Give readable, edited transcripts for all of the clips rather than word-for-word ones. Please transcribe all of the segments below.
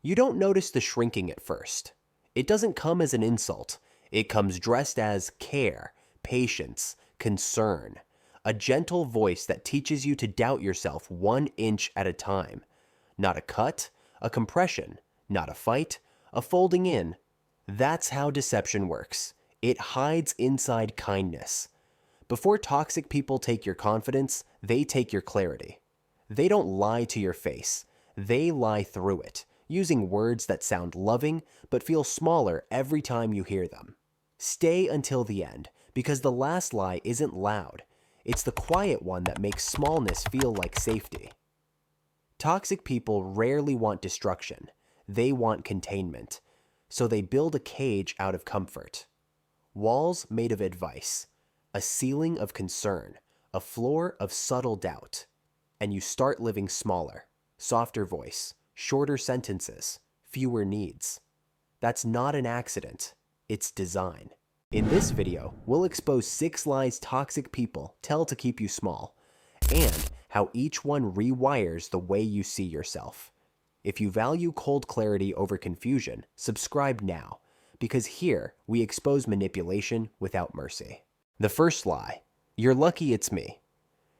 You don't notice the shrinking at first. It doesn't come as an insult. It comes dressed as care, patience, concern, a gentle voice that teaches you to doubt yourself 1 inch at a time. Not a cut, a compression, not a fight, a folding in. That's how deception works. It hides inside kindness. Before toxic people take your confidence, they take your clarity. They don't lie to your face. They lie through it, using words that sound loving but feel smaller every time you hear them. Stay until the end, because the last lie isn't loud. It's the quiet one that makes smallness feel like safety. Toxic people rarely want destruction. They want containment. So they build a cage out of comfort. Walls made of advice, a ceiling of concern, a floor of subtle doubt. And you start living smaller, softer voice, shorter sentences, fewer needs. That's not an accident. It's design. In this video, we'll expose 6 lies toxic people tell to keep you small, and how each one rewires the way you see yourself. If you value cold clarity over confusion, subscribe now, because here we expose manipulation without mercy. The first lie: you're lucky it's me.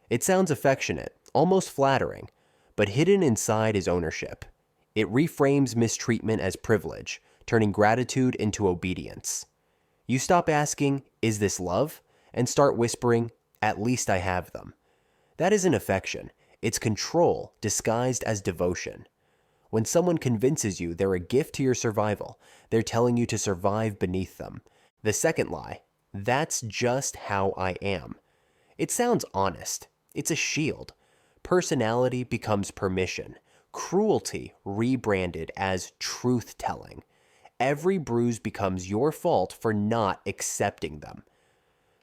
It sounds affectionate, almost flattering, but hidden inside is ownership. It reframes mistreatment as privilege, turning gratitude into obedience. You stop asking, "Is this love?" and start whispering, "At least I have them." That isn't affection. It's control disguised as devotion. When someone convinces you they're a gift to your survival, they're telling you to survive beneath them. The second lie: that's just how I am. It sounds honest. It's a shield. Personality becomes permission. Cruelty rebranded as truth-telling. Every bruise becomes your fault for not accepting them.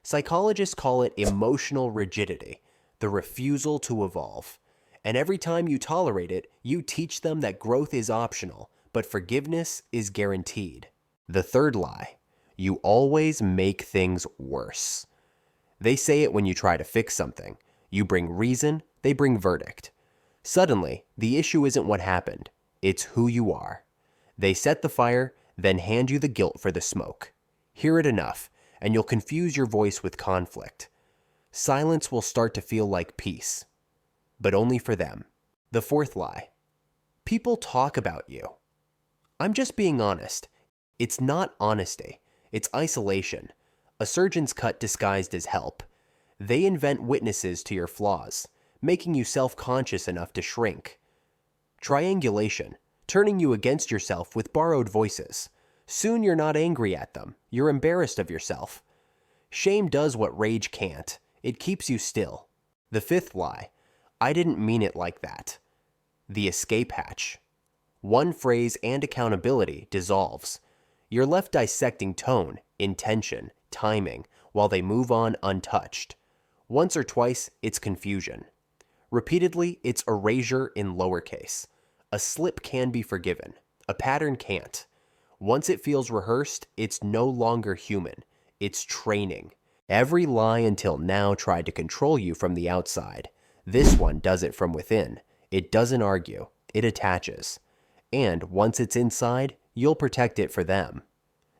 Psychologists call it emotional rigidity, the refusal to evolve. And every time you tolerate it, you teach them that growth is optional, but forgiveness is guaranteed. The third lie: you always make things worse. They say it when you try to fix something. You bring reason, they bring verdict. Suddenly, the issue isn't what happened, it's who you are. They set the fire, then hand you the guilt for the smoke. Hear it enough, and you'll confuse your voice with conflict. Silence will start to feel like peace, but only for them. The fourth lie: people talk about you. I'm just being honest. It's not honesty, it's isolation. A surgeon's cut disguised as help. They invent witnesses to your flaws, making you self-conscious enough to shrink. Triangulation, turning you against yourself with borrowed voices. Soon you're not angry at them, you're embarrassed of yourself. Shame does what rage can't. It keeps you still. The fifth lie: I didn't mean it like that. The escape hatch. One phrase and accountability dissolves. You're left dissecting tone, intention, timing, while they move on untouched. Once or twice, it's confusion. Repeatedly, it's erasure in lowercase. A slip can be forgiven. A pattern can't. Once it feels rehearsed, it's no longer human. It's training. Every lie until now tried to control you from the outside. This one does it from within. It doesn't argue. It attaches. And once it's inside, you'll protect it for them.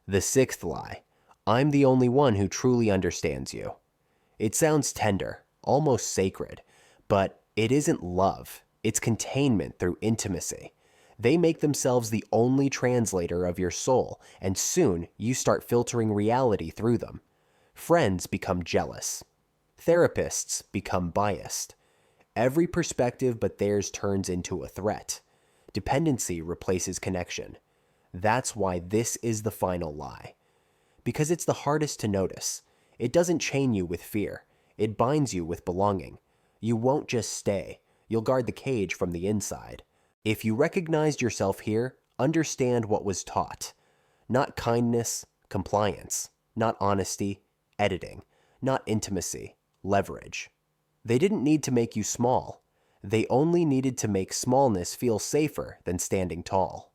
The sixth lie: I'm the only one who truly understands you. It sounds tender, almost sacred, but it isn't love. It's containment through intimacy. They make themselves the only translator of your soul, and soon you start filtering reality through them. Friends become jealous. Therapists become biased. Every perspective but theirs turns into a threat. Dependency replaces connection. That's why this is the final lie. Because it's the hardest to notice. It doesn't chain you with fear. It binds you with belonging. You won't just stay. You'll guard the cage from the inside. If you recognized yourself here, understand what was taught. Not kindness, compliance. Not honesty, editing. Not intimacy, leverage. They didn't need to make you small. They only needed to make smallness feel safer than standing tall.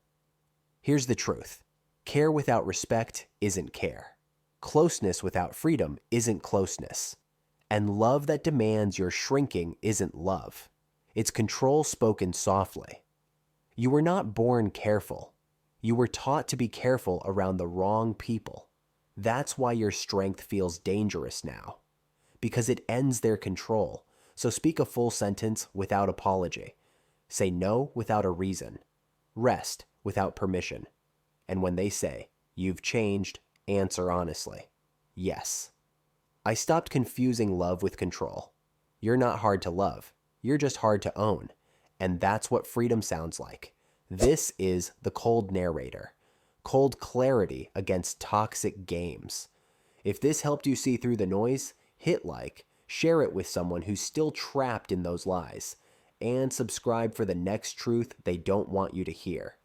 Here's the truth. Care without respect isn't care. Closeness without freedom isn't closeness. And love that demands your shrinking isn't love. It's control spoken softly. You were not born careful. You were taught to be careful around the wrong people. That's why your strength feels dangerous now, because it ends their control. So speak a full sentence without apology. Say no without a reason. Rest without permission. And when they say, "You've changed," answer honestly, "Yes." I stopped confusing love with control. You're not hard to love. You're just hard to own. And that's what freedom sounds like. This is the Cold Narrator. Cold clarity against toxic games. If this helped you see through the noise, hit like, share it with someone who's still trapped in those lies, and subscribe for the next truth they don't want you to hear.